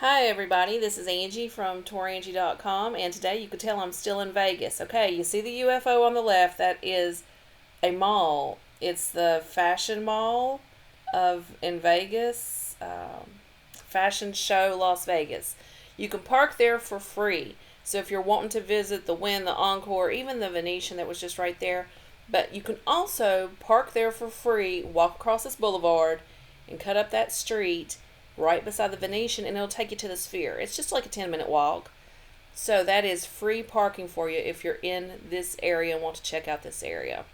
Hi everybody, this is Angie from Tourangie.com, and today you could tell I'm still in Vegas. Okay, you see the UFO on the left, that is a mall. It's the Fashion Mall of in Vegas, Fashion Show Las Vegas. You can park there for free. So if you're wanting to visit the Wynn, the Encore, even the Venetian that was just right there, but you can also park there for free, walk across this boulevard, and cut up that street right beside the Venetian, and it'll take you to the Sphere. It's just like a 10-minute walk. So that is free parking for you if you're in this area and want to check out this area.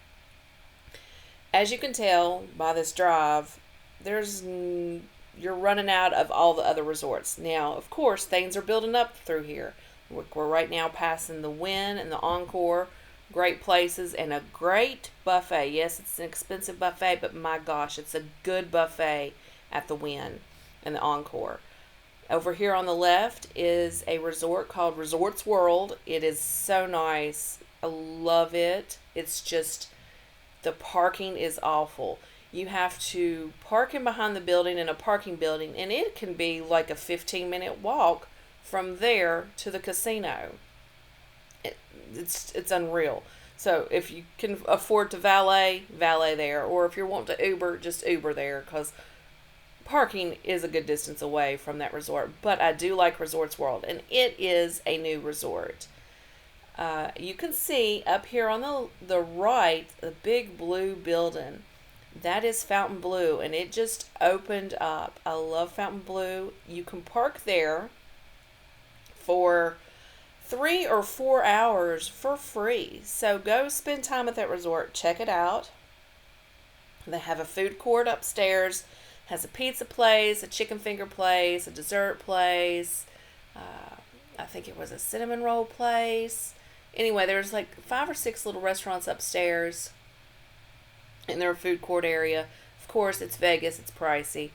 As you can tell by this drive, you're running out of all the other resorts. Now, of course, things are building up through here. We're right now passing the Wynn and the Encore. Great places and a great buffet. Yes, it's an expensive buffet, but my gosh, it's a good buffet at the Wynn and the Encore. Over here on the left is a resort called Resorts World. It is so nice. I love it. It's just the parking is awful. You have to park in behind the building in a parking building, and it can be like a 15-minute walk from there to the casino. It's unreal. So if you can afford to valet there, or if you're wanting to Uber, just Uber there, because parking is a good distance away from that resort. But I do like Resorts World, and it is a new resort. You can see up here on the right, the big blue building. That is Fountain Blue, and it just opened up. I love Fountain Blue. You can park there for 3 or 4 hours for free. So go spend time at that resort. Check it out. They have a food court upstairs, has a pizza place, a chicken finger place, a dessert place. I think it was a cinnamon roll place. Anyway, there's like 5 or 6 little restaurants upstairs in their food court area. Of course, it's Vegas, it's pricey,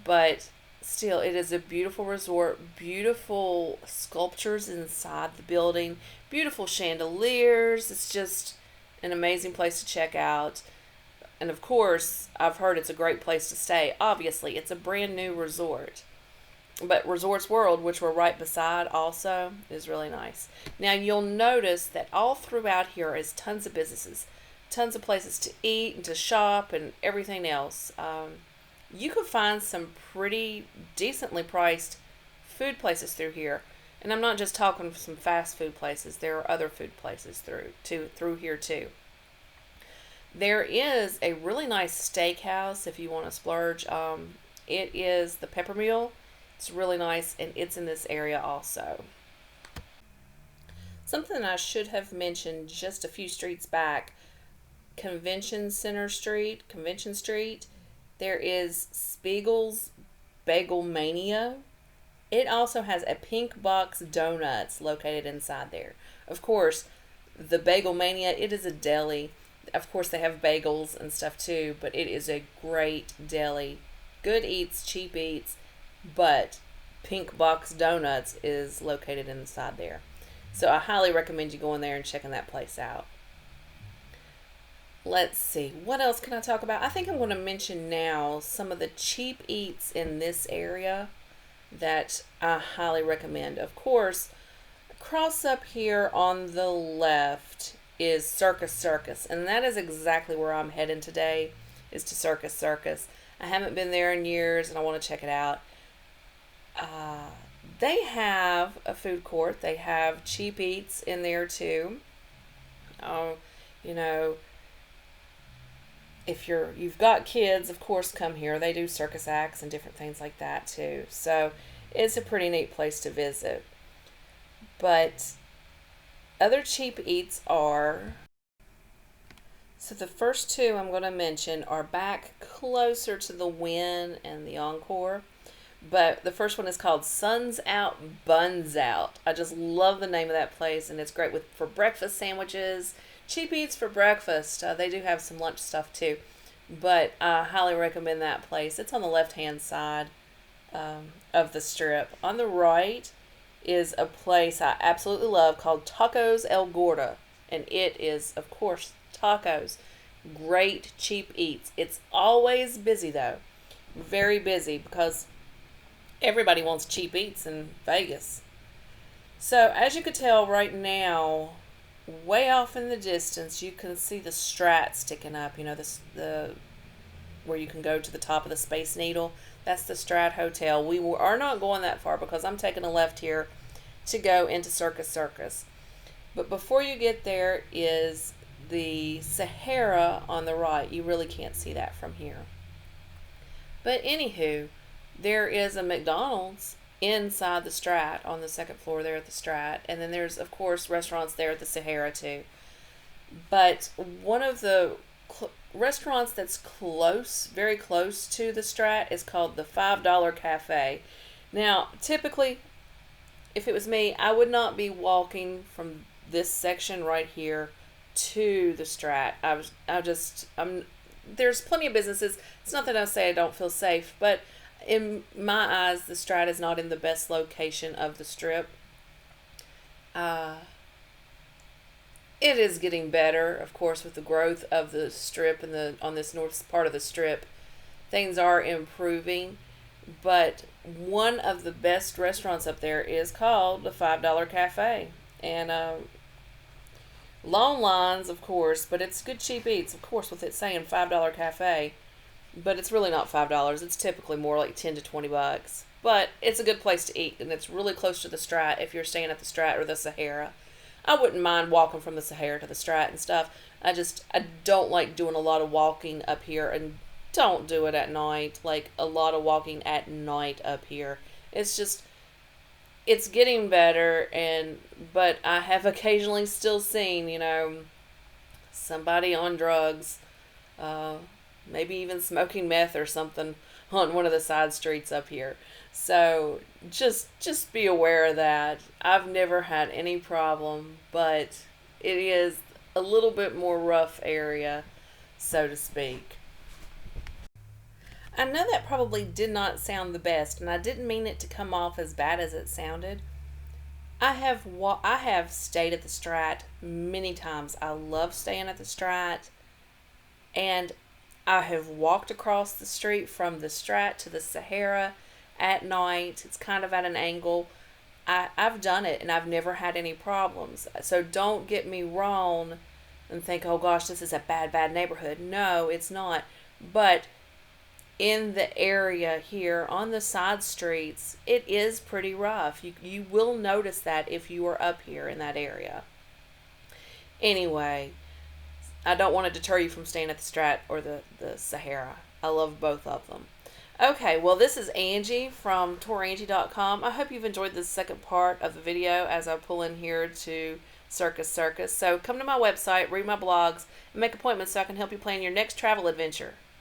but still, it is a beautiful resort. Beautiful sculptures inside the building, beautiful chandeliers. It's just an amazing place to check out. And of course, I've heard it's a great place to stay. Obviously, it's a brand new resort. But Resorts World, which we're right beside also, is really nice. Now, you'll notice that all throughout here is tons of businesses, tons of places to eat and to shop and everything else. You can find some pretty decently priced food places through here. And I'm not just talking some fast food places. There are other food places through here too. There is a really nice steakhouse if you want to splurge. It is the Peppermill. It's really nice, and it's in this area also. Something I should have mentioned just a few streets back, Convention Street, there is Spiegel's Bagel Mania. It also has a Pink Box Donuts located inside there. Of course, the Bagel Mania, it is a deli. Of course, they have bagels and stuff too, but it is a great deli. Good eats, cheap eats, but Pink Box Donuts is located inside there. So I highly recommend you going there and checking that place out. Let's see, what else can I talk about? I think I'm going to mention now some of the cheap eats in this area that I highly recommend. Of course, across up here on the left is Circus, and that is exactly where I'm heading today, is to Circus. I haven't been there in years, and I want to check it out. They have a food court. They have cheap eats in there too. Oh, you know, if you've got kids, of course, come here. They do circus acts and different things like that too. So it's a pretty neat place to visit. But other cheap eats are, so the first two I'm going to mention are back closer to the Wynn and the Encore. But the first one is called Suns Out, Buns Out. I just love the name of that place, and it's great for breakfast sandwiches, cheap eats for breakfast. They do have some lunch stuff too, but I highly recommend that place. It's on the left-hand side of the strip. On the right is a place I absolutely love called Tacos El Gorda, and it is, of course, tacos. Great cheap eats. It's always busy though, very busy, because Everybody wants cheap eats in Vegas. So, as you could tell right now, way off in the distance, you can see the Strat sticking up. You know, the where you can go to the top of the Space Needle. That's the Strat Hotel. Are not going that far because I'm taking a left here to go into Circus Circus. But before you get there is the Sahara on the right. You really can't see that from here. But anywho, there is a McDonald's inside the Strat on the second floor there at the Strat. And then there's, of course, restaurants there at the Sahara too. But one of the restaurants that's close, very close to the Strat, is called the $5 Cafe. Now, typically, if it was me, I would not be walking from this section right here to the Strat. There's plenty of businesses. It's not that I say I don't feel safe, but in my eyes, the Strat is not in the best location of the Strip. It is getting better, of course, with the growth of the Strip and on this north part of the Strip. Things are improving, but one of the best restaurants up there is called the $5 Cafe, and long lines, of course, but it's good cheap eats, of course, with it saying $5 Cafe, but it's really not $5. It's typically more like $10 to $20, but it's a good place to eat, and it's really close to the Strat if you're staying at the Strat or the Sahara. I wouldn't mind walking from the Sahara to the Strat and stuff. I don't like doing a lot of walking up here, and don't do it at night. Like, a lot of walking at night up here. It's getting better, but I have occasionally still seen, somebody on drugs, maybe even smoking meth or something on one of the side streets up here. So just be aware of that. I've never had any problem, but it is a little bit more rough area, so to speak. I know that probably did not sound the best, and I didn't mean it to come off as bad as it sounded. I have stayed at the Strat many times. I love staying at the Strat, and I have walked across the street from the Strat to the Sahara at night. It's kind of at an angle. I've done it, and I've never had any problems. So don't get me wrong and think, oh gosh, this is a bad neighborhood. No, it's not. But in the area here on the side streets, it is pretty rough. You will notice that if you are up here in that area. Anyway, I don't want to deter you from staying at the Strat or the Sahara. I love both of them. Okay, well, this is Angie from Tourangie.com. I hope you've enjoyed this second part of the video as I pull in here to Circus Circus. So come to my website, read my blogs, and make appointments so I can help you plan your next travel adventure.